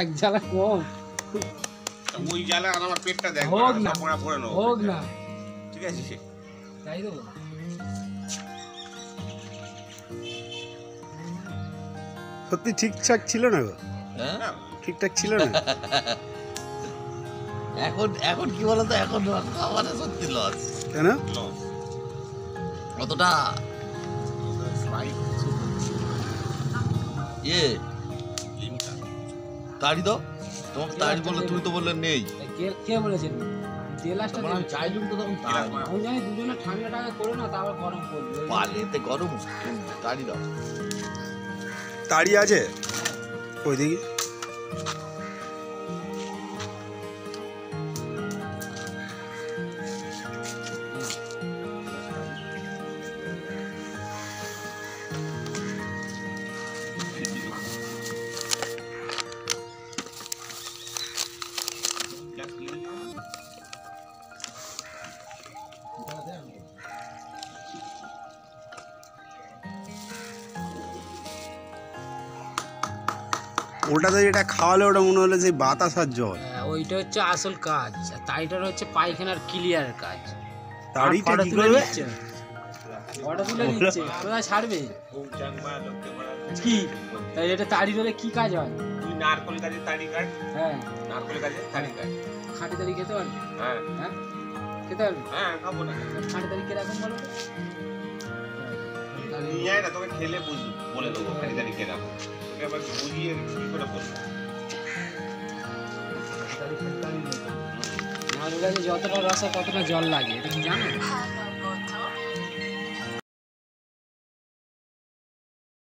এক জ্বালা কম ওই জ্বালা আর আমার পেটটা দেখ হোক না পড়ে নাও হোক না ঠিক আছে সে তাই দেবো সত্যি ঠিকঠাক ছিল না গো? হ্যাঁ ঠিকঠাক ছিল না? এখন এখন কি বলতো, এখন খাবারে সত্যি লস। কেন? লস অতটা ইয়ে তাড়ি দাও, তোমাকে তাড়ি বললে তুমি তো বললে নেই। কে বলেছেন জেলাসটা তখন আমি চাইলুম তো তখন তাড়ি। আমি জানি দুজনে ঠান্ডা টাকা করে না তারপর গরম করবে পালিতে গরম তাড়ি দাও। তাড়ি আছে ওইদিকে? ওটাতে যেটা খাওয়ালে ওটা মনে হলো যে বাতাসার জল। ওইটা হচ্ছে আসল কাজ আর তাইটার হচ্ছে পায়খানার ক্লিয়ার কাজ তাড়িটা কি করবে? ফটো তুলে নিচ্ছে কোথায় ছাড়বে কি তাই এটা তাড়ি ধরে কি কাজ হয়? তুই নারকল গাছের তাড়ি কাট হ্যাঁ নারকল গাছের তাড়ি কাট খাঁটি তাড়ি খেতে পারবে? হ্যাঁ হ্যাঁ খেতে পারবে? হ্যাঁ খাবো না খাঁটি তাড়ি কিরকম বলো তো? নিয়ে আয় না তোকে খেলে বুঝবো বলে দেবো খালি তাড়ি খেয়ে রাখো তোকে আবার বুঝিয়ে কি করে বলবো নারকেল গাছে যতটা রস হয় ততটা জল লাগে এটা কি জানো?